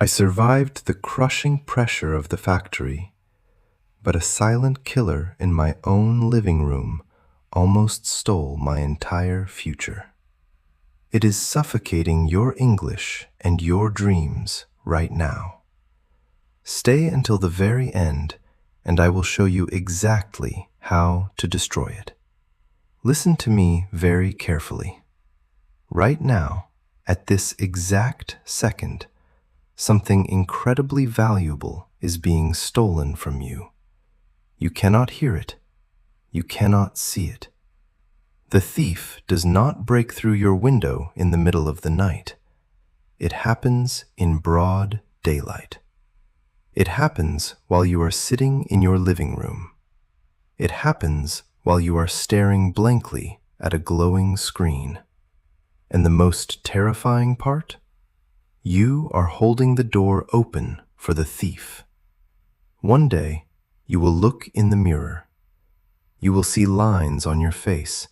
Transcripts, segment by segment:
I survived the crushing pressure of the factory, but a silent killer in my own living room almost stole my entire future. It is suffocating your English and your dreams right now. Stay until the very end, and I will show you exactly how to destroy it. Listen to me very carefully. Right now, at this exact second, something incredibly valuable is being stolen from you. You cannot hear it. You cannot see it. The thief does not break through your window in the middle of the night. It happens in broad daylight. It happens while you are sitting in your living room. It happens while you are staring blankly at a glowing screen. And the most terrifying part? You are holding the door open for the thief. One day, you will look in the mirror. You will see lines on your face,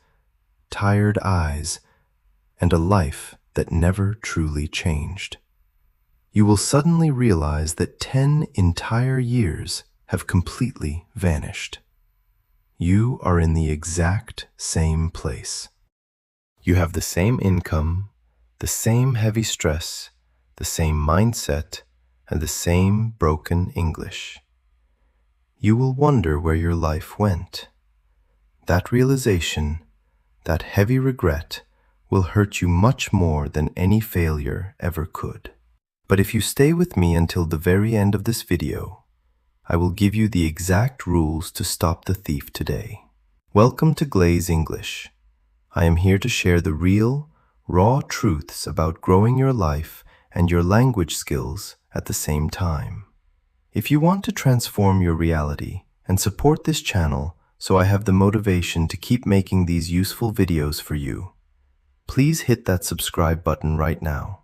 tired eyes, and a life that never truly changed. You will suddenly realize that 10 entire years have completely vanished. You are in the exact same place. You have the same income, the same heavy stress, the same mindset, and the same broken English. You will wonder where your life went. That realization, that heavy regret, will hurt you much more than any failure ever could. But if you stay with me until the very end of this video, I will give you the exact rules to stop the thief today. Welcome to Glaze English. I am here to share the real, raw truths about growing your life and your language skills at the same time. If you want to transform your reality and support this channel so I have the motivation to keep making these useful videos for you, please hit that subscribe button right now.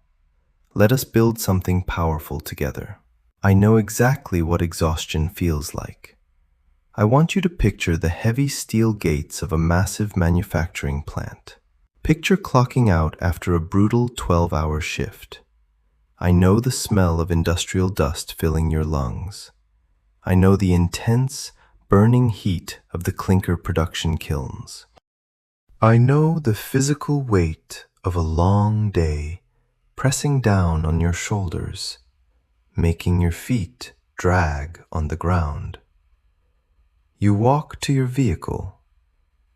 Let us build something powerful together. I know exactly what exhaustion feels like. I want you to picture the heavy steel gates of a massive manufacturing plant. Picture clocking out after a brutal 12-hour shift. I know the smell of industrial dust filling your lungs. I know the intense, burning heat of the clinker production kilns. I know the physical weight of a long day pressing down on your shoulders, making your feet drag on the ground. You walk to your vehicle.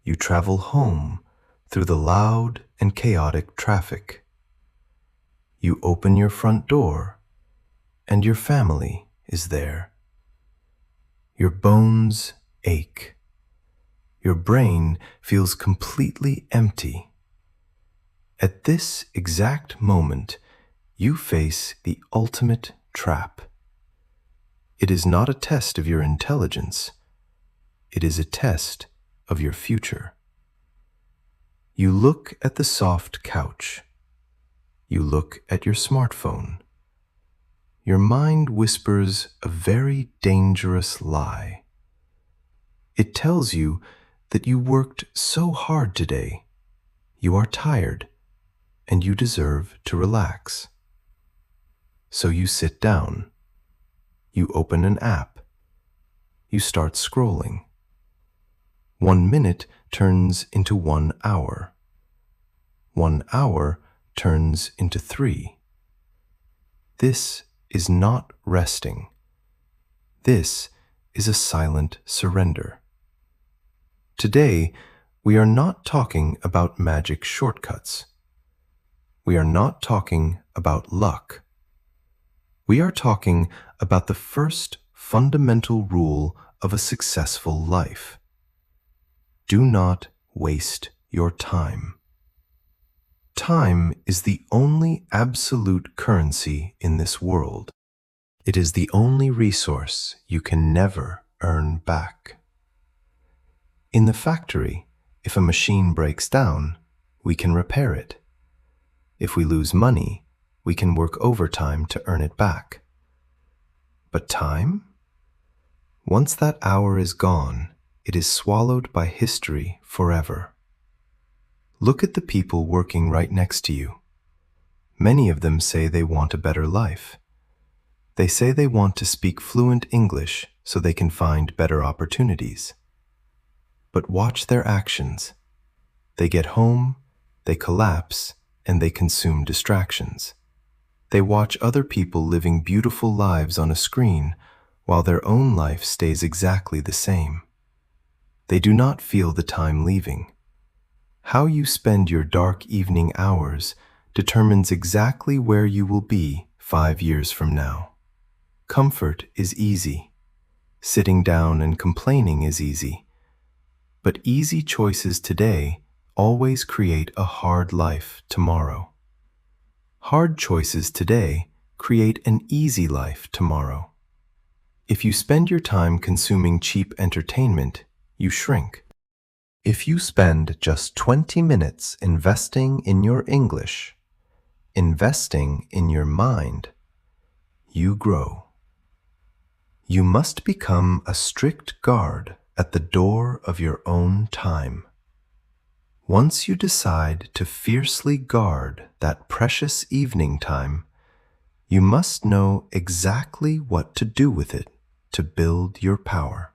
You travel home through the loud and chaotic traffic. You open your front door, and your family is there. Your bones ache. Your brain feels completely empty. At this exact moment, you face the ultimate trap. It is not a test of your intelligence. It is a test of your future. You look at the soft couch. You look at your smartphone. Your mind whispers a very dangerous lie. It tells you that you worked so hard today. You are tired, and you deserve to relax. So you sit down. You open an app. You start scrolling. 1 minute turns into 1 hour. 1 hour turns into 3. This is not resting. This is a silent surrender. Today, we are not talking about magic shortcuts. We are not talking about luck. We are talking about the first fundamental rule of a successful life. Do not waste your time. Time is the only absolute currency in this world. It is the only resource you can never earn back. In the factory, if a machine breaks down, we can repair it. If we lose money, we can work overtime to earn it back. But time? Once that hour is gone, it is swallowed by history forever. Look at the people working right next to you. Many of them say they want a better life. They say they want to speak fluent English so they can find better opportunities. But watch their actions. They get home, they collapse, and they consume distractions. They watch other people living beautiful lives on a screen while their own life stays exactly the same. They do not feel the time leaving. How you spend your dark evening hours determines exactly where you will be 5 years from now. Comfort is easy. Sitting down and complaining is easy. But easy choices today always create a hard life tomorrow. Hard choices today create an easy life tomorrow. If you spend your time consuming cheap entertainment, you shrink. If you spend just 20 minutes investing in your English, investing in your mind, you grow. You must become a strict guard at the door of your own time. Once you decide to fiercely guard that precious evening time, you must know exactly what to do with it to build your power.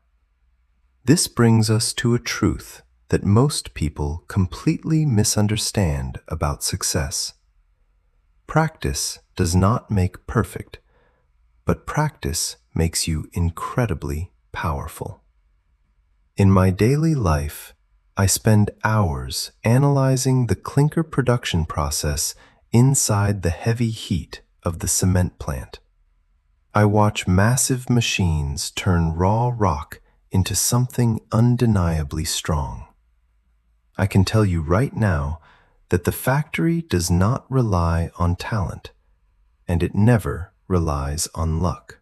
This brings us to a truth that most people completely misunderstand about success. Practice does not make perfect, but practice makes you incredibly powerful. In my daily life, I spend hours analyzing the clinker production process inside the heavy heat of the cement plant. I watch massive machines turn raw rock into something undeniably strong. I can tell you right now that the factory does not rely on talent, and it never relies on luck.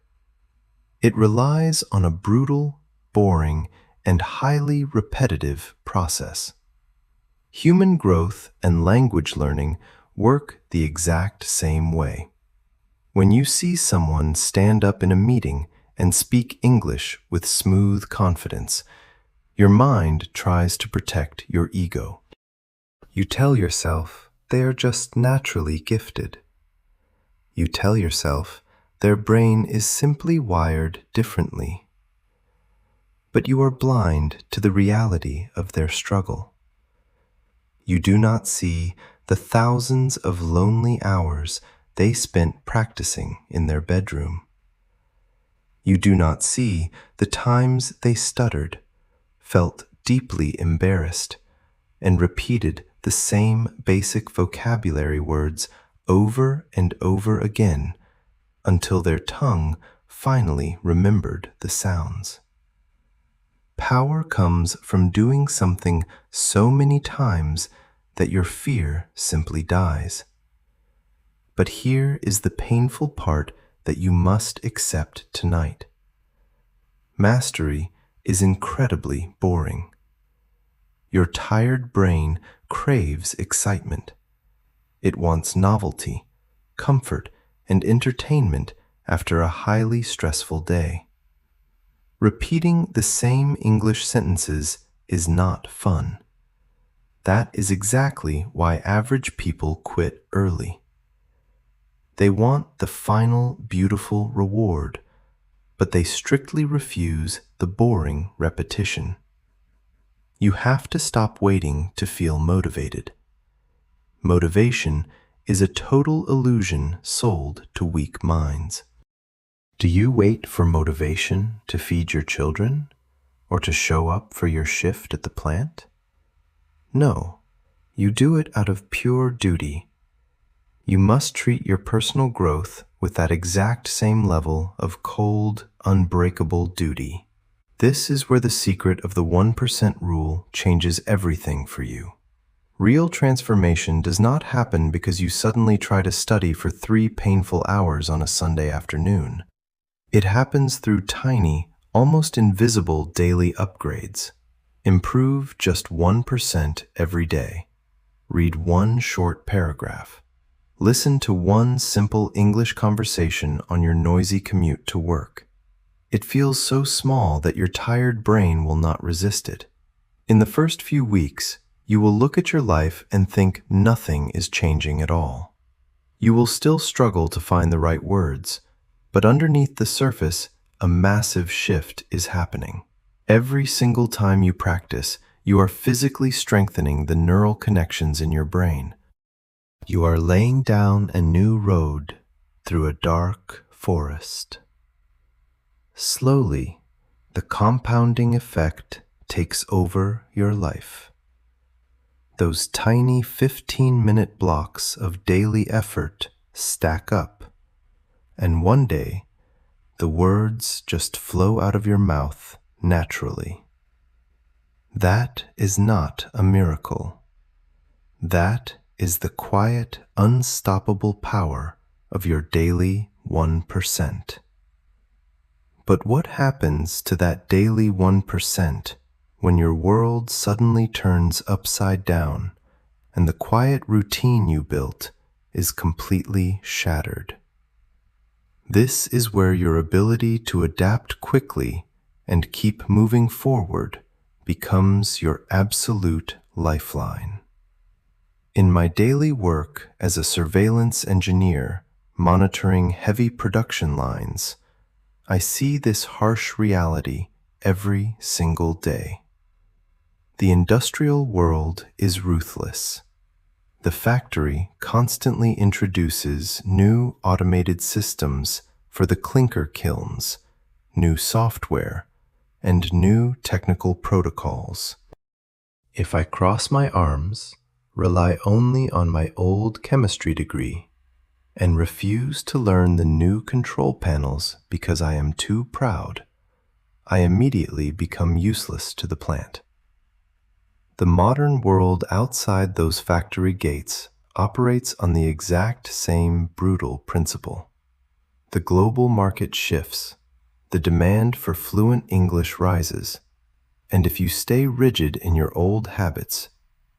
It relies on a brutal, boring, and highly repetitive process. Human growth and language learning work the exact same way. When you see someone stand up in a meeting and speak English with smooth confidence, your mind tries to protect your ego. You tell yourself they are just naturally gifted. You tell yourself their brain is simply wired differently. But you are blind to the reality of their struggle. You do not see the thousands of lonely hours they spent practicing in their bedroom. You do not see the times they stuttered, felt deeply embarrassed, and repeated the same basic vocabulary words over and over again until their tongue finally remembered the sounds. Power comes from doing something so many times that your fear simply dies. But here is the painful part that you must accept tonight. Mastery is incredibly boring. Your tired brain craves excitement. It wants novelty, comfort, and entertainment after a highly stressful day. Repeating the same English sentences is not fun. That is exactly why average people quit early. They want the final, beautiful reward, but they strictly refuse the boring repetition. You have to stop waiting to feel motivated. Motivation is a total illusion sold to weak minds. Do you wait for motivation to feed your children or to show up for your shift at the plant? No, you do it out of pure duty. You must treat your personal growth with that exact same level of cold, unbreakable duty. This is where the secret of the 1% rule changes everything for you. Real transformation does not happen because you suddenly try to study for 3 painful hours on a Sunday afternoon. It happens through tiny, almost invisible daily upgrades. Improve just 1% every day. Read 1 short paragraph. Listen to 1 simple English conversation on your noisy commute to work. It feels so small that your tired brain will not resist it. In the first few weeks, you will look at your life and think nothing is changing at all. You will still struggle to find the right words, But underneath the surface, a massive shift is happening. Every single time you practice, you are physically strengthening the neural connections in your brain. You are laying down a new road through a dark forest. Slowly, the compounding effect takes over your life. Those tiny 15-minute blocks of daily effort stack up, and one day, the words just flow out of your mouth naturally. That is not a miracle. That is the quiet, unstoppable power of your daily 1%. But what happens to that daily 1% when your world suddenly turns upside down and the quiet routine you built is completely shattered? This is where your ability to adapt quickly and keep moving forward becomes your absolute lifeline. In my daily work as a surveillance engineer monitoring heavy production lines, I see this harsh reality every single day. The industrial world is ruthless. The factory constantly introduces new automated systems for the clinker kilns, new software, and new technical protocols. If I cross my arms, rely only on my old chemistry degree, and refuse to learn the new control panels because I am too proud, I immediately become useless to the plant. The modern world outside those factory gates operates on the exact same brutal principle. The global market shifts, the demand for fluent English rises, and if you stay rigid in your old habits,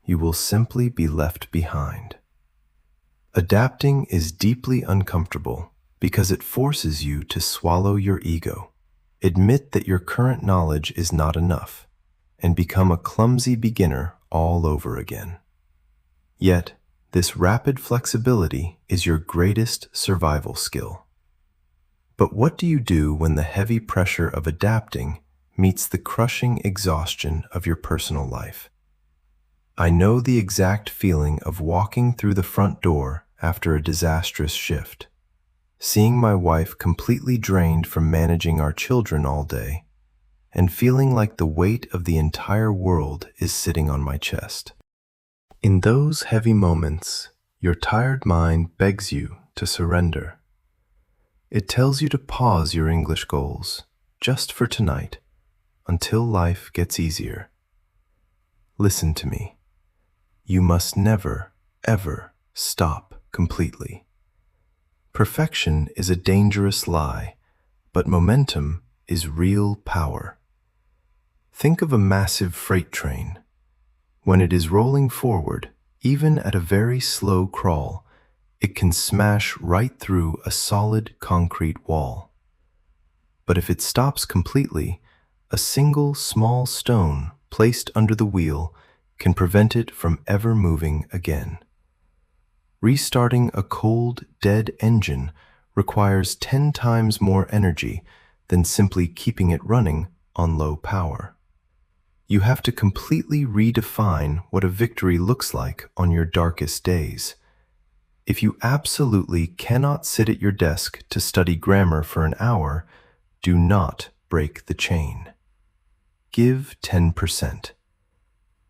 you will simply be left behind. Adapting is deeply uncomfortable because it forces you to swallow your ego, admit that your current knowledge is not enough, and become a clumsy beginner all over again. Yet, this rapid flexibility is your greatest survival skill. But what do you do when the heavy pressure of adapting meets the crushing exhaustion of your personal life? I know the exact feeling of walking through the front door after a disastrous shift, seeing my wife completely drained from managing our children all day, and feeling like the weight of the entire world is sitting on my chest. In those heavy moments, your tired mind begs you to surrender. It tells you to pause your English goals, just for tonight, until life gets easier. Listen to me. You must never, ever stop completely. Perfection is a dangerous lie, but momentum is real power. Think of a massive freight train. When it is rolling forward, even at a very slow crawl, it can smash right through a solid concrete wall. But if it stops completely, a single small stone placed under the wheel can prevent it from ever moving again. Restarting a cold, dead engine requires 10 times more energy than simply keeping it running on low power. You have to completely redefine what a victory looks like on your darkest days. If you absolutely cannot sit at your desk to study grammar for an hour, do not break the chain. Give 10%.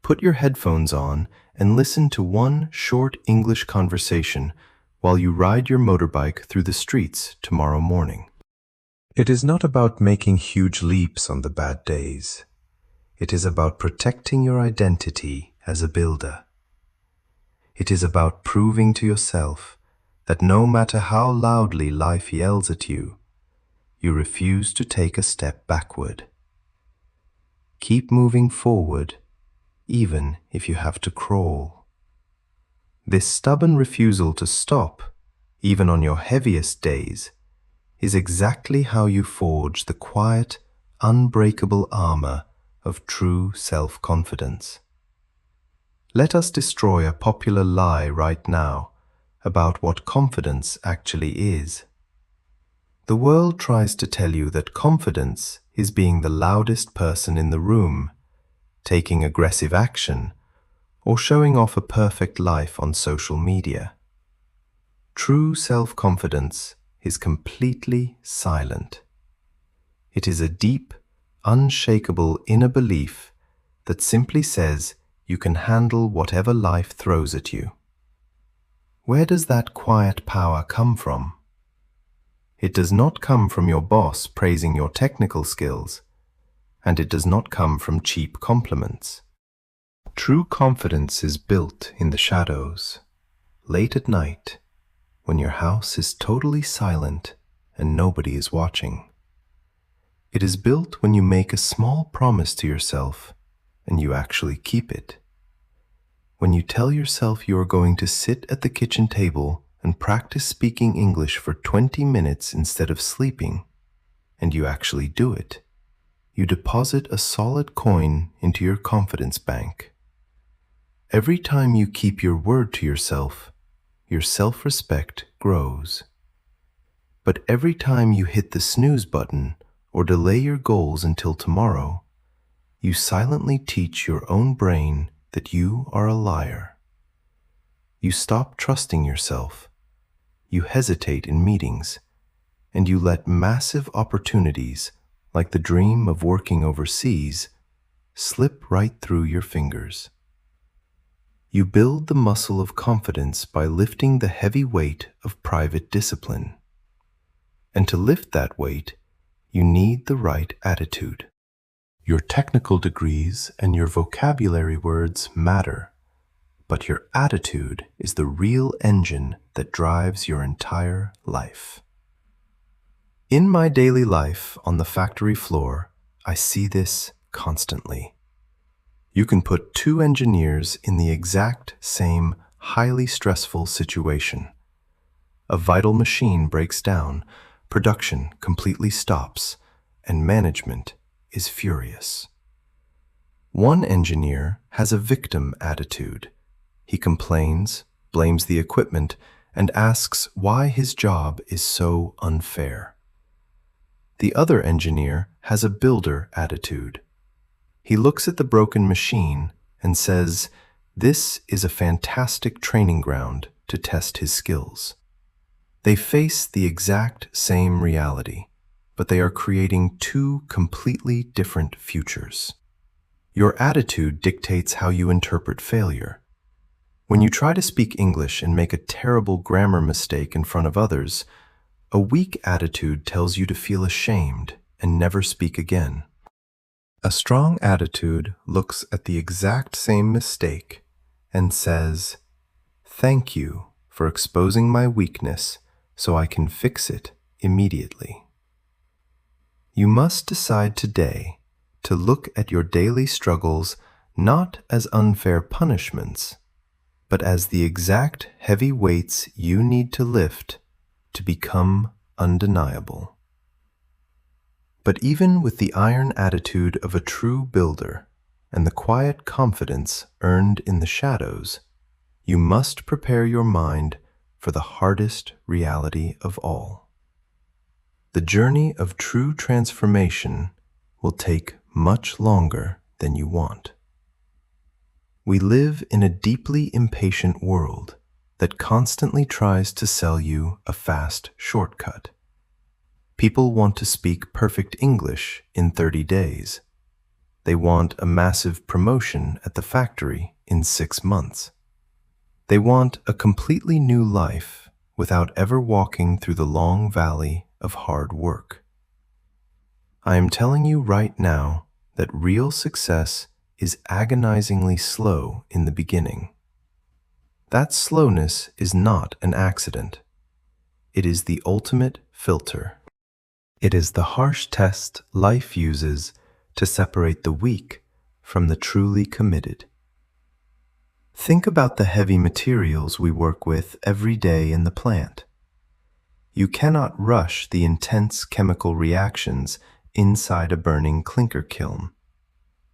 Put your headphones on and listen to one short English conversation while you ride your motorbike through the streets tomorrow morning. It is not about making huge leaps on the bad days. It is about protecting your identity as a builder. It is about proving to yourself that no matter how loudly life yells at you, you refuse to take a step backward. Keep moving forward, even if you have to crawl. This stubborn refusal to stop, even on your heaviest days, is exactly how you forge the quiet, unbreakable armor of true self-confidence. Let us destroy a popular lie right now about what confidence actually is. The world tries to tell you that confidence is being the loudest person in the room, taking aggressive action, or showing off a perfect life on social media. True self-confidence is completely silent. It is a deep, unshakable inner belief that simply says you can handle whatever life throws at you. Where does that quiet power come from? It does not come from your boss praising your technical skills, and it does not come from cheap compliments. True confidence is built in the shadows, late at night, when your house is totally silent and nobody is watching. It is built when you make a small promise to yourself and you actually keep it. When you tell yourself you are going to sit at the kitchen table and practice speaking English for 20 minutes instead of sleeping, and you actually do it, you deposit a solid coin into your confidence bank. Every time you keep your word to yourself, your self-respect grows. But every time you hit the snooze button or delay your goals until tomorrow, you silently teach your own brain that you are a liar. You stop trusting yourself, you hesitate in meetings, and you let massive opportunities, like the dream of working overseas, slip right through your fingers. You build the muscle of confidence by lifting the heavy weight of private discipline. And to lift that weight, you need the right attitude. Your technical degrees and your vocabulary words matter, but your attitude is the real engine that drives your entire life. In my daily life on the factory floor, I see this constantly. You can put two engineers in the exact same highly stressful situation. A vital machine breaks down, production completely stops, and management is furious. One engineer has a victim attitude. He complains, blames the equipment, and asks why his job is so unfair. The other engineer has a builder attitude. He looks at the broken machine and says, "This is a fantastic training ground to test his skills." They face the exact same reality, but they are creating two completely different futures. Your attitude dictates how you interpret failure. When you try to speak English and make a terrible grammar mistake in front of others, a weak attitude tells you to feel ashamed and never speak again. A strong attitude looks at the exact same mistake and says, "Thank you for exposing my weakness so I can fix it immediately." You must decide today to look at your daily struggles not as unfair punishments, but as the exact heavy weights you need to lift to become undeniable. But even with the iron attitude of a true builder and the quiet confidence earned in the shadows, you must prepare your mind for the hardest reality of all. The journey of true transformation will take much longer than you want. We live in a deeply impatient world that constantly tries to sell you a fast shortcut. People want to speak perfect English in 30 days. They want a massive promotion at the factory in 6 months. They want a completely new life without ever walking through the long valley of hard work. I am telling you right now that real success is agonizingly slow in the beginning. That slowness is not an accident. It is the ultimate filter. It is the harsh test life uses to separate the weak from the truly committed. Think about the heavy materials we work with every day in the plant. You cannot rush the intense chemical reactions inside a burning clinker kiln.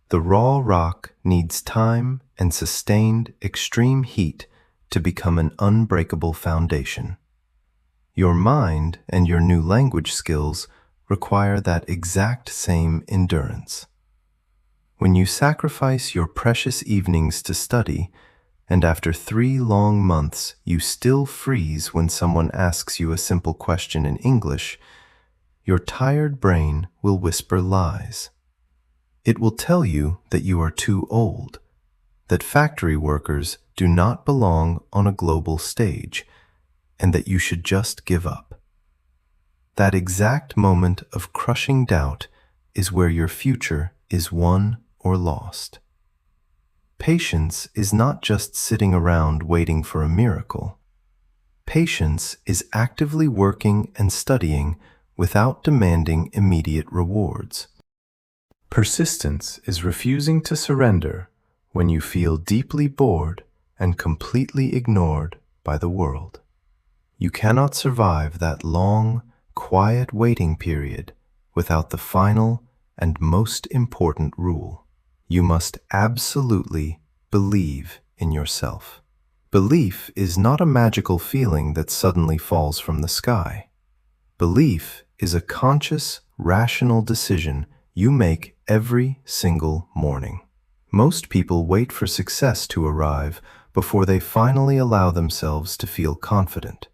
The raw rock needs time and sustained extreme heat to become an unbreakable foundation. Your mind and your new language skills require that exact same endurance. When you sacrifice your precious evenings to study, and after 3 long months you still freeze when someone asks you a simple question in English, your tired brain will whisper lies. It will tell you that you are too old, that factory workers do not belong on a global stage, and that you should just give up. That exact moment of crushing doubt is where your future is won or lost. Patience is not just sitting around waiting for a miracle. Patience is actively working and studying without demanding immediate rewards. Persistence is refusing to surrender when you feel deeply bored and completely ignored by the world. You cannot survive that long, quiet waiting period without the final and most important rule. You must absolutely believe in yourself. Belief is not a magical feeling that suddenly falls from the sky. Belief is a conscious, rational decision you make every single morning. Most people wait for success to arrive before they finally allow themselves to feel confident.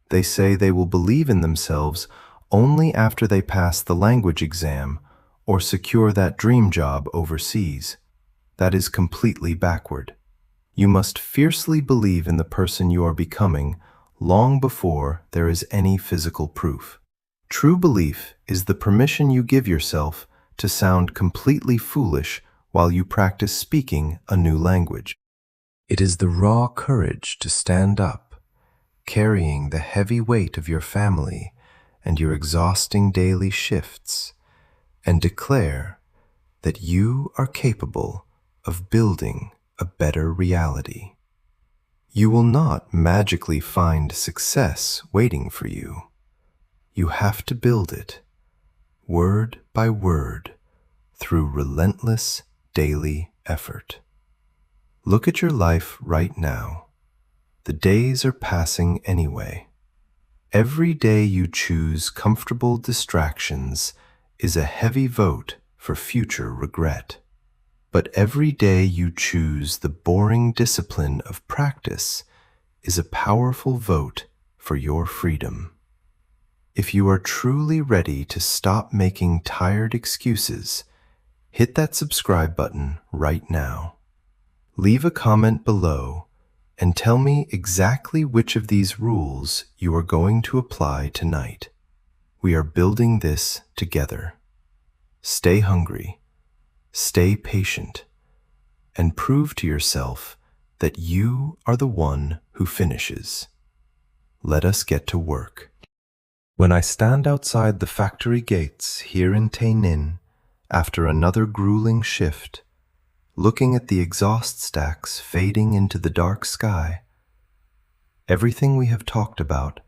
They say they will believe in themselves only after they pass the language exam or secure that dream job overseas. That is completely backward. You must fiercely believe in the person you are becoming long before there is any physical proof. True belief is the permission you give yourself to sound completely foolish while you practice speaking a new language. It is the raw courage to stand up, carrying the heavy weight of your family and your exhausting daily shifts, and declare that you are capable of building a better reality. You will not magically find success waiting for you. You have to build it, word by word, through relentless daily effort. Look at your life right now. The days are passing anyway. Every day you choose comfortable distractions is a heavy vote for future regret. But every day you choose the boring discipline of practice is a powerful vote for your freedom. If you are truly ready to stop making tired excuses, hit that subscribe button right now. Leave a comment below and tell me exactly which of these rules you are going to apply tonight. We are building this together. Stay hungry, stay patient, and prove to yourself that you are the one who finishes. Let us get to work. When I stand outside the factory gates here in Tay Ninh after another grueling shift, looking at the exhaust stacks fading into the dark sky, everything we have talked about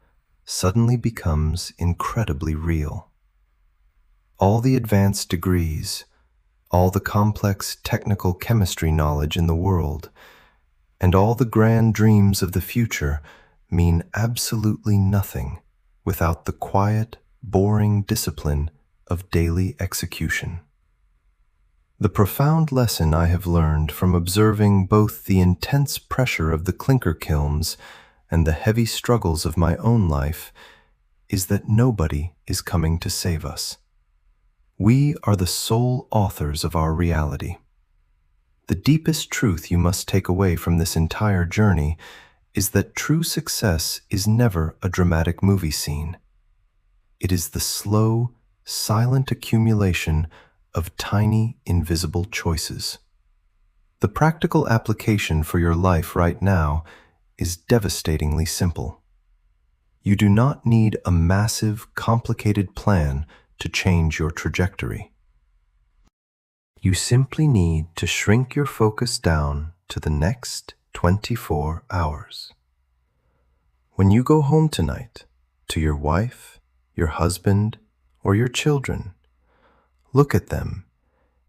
suddenly becomes incredibly real. All the advanced degrees, all the complex technical chemistry knowledge in the world, and all the grand dreams of the future mean absolutely nothing without the quiet, boring discipline of daily execution. The profound lesson I have learned from observing both the intense pressure of the clinker kilns and the heavy struggles of my own life is that nobody is coming to save us. We are the sole authors of our reality. The deepest truth you must take away from this entire journey is that true success is never a dramatic movie scene. It is the slow, silent accumulation of tiny, invisible choices. The practical application for your life right now is devastatingly simple. You do not need a massive, complicated plan to change your trajectory. You simply need to shrink your focus down to the next 24 hours. When you go home tonight, to your wife, your husband, or your children, look at them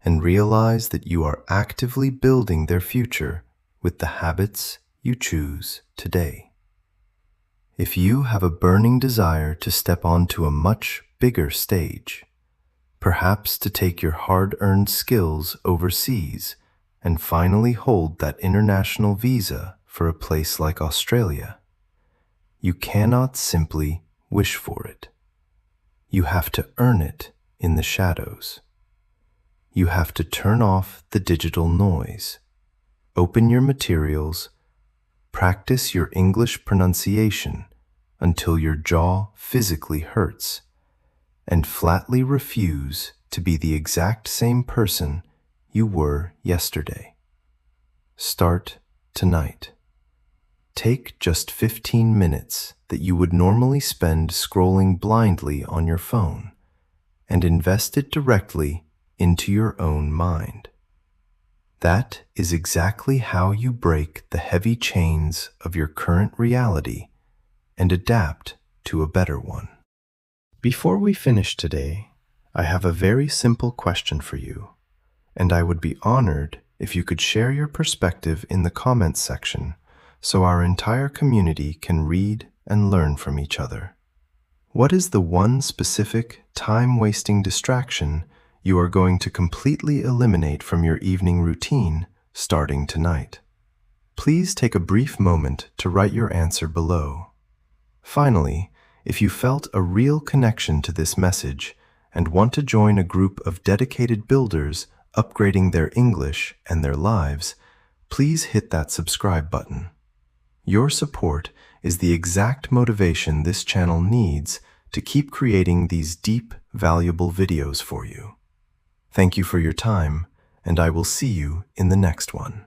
and realize that you are actively building their future with the habits you choose today. If you have a burning desire to step onto a much bigger stage, perhaps to take your hard-earned skills overseas and finally hold that international visa for a place like Australia, you cannot simply wish for it. You have to earn it in the shadows. You have to turn off the digital noise, open your materials, practice your English pronunciation until your jaw physically hurts, and flatly refuse to be the exact same person you were yesterday. Start tonight. Take just 15 minutes that you would normally spend scrolling blindly on your phone and invest it directly into your own mind. That is exactly how you break the heavy chains of your current reality and adapt to a better one. Before we finish today, I have a very simple question for you, and I would be honored if you could share your perspective in the comments section so our entire community can read and learn from each other. What is the one specific, time-wasting distraction you are going to completely eliminate from your evening routine starting tonight? Please take a brief moment to write your answer below. Finally, if you felt a real connection to this message and want to join a group of dedicated builders upgrading their English and their lives, please hit that subscribe button. Your support is the exact motivation this channel needs to keep creating these deep, valuable videos for you. Thank you for your time, and I will see you in the next one.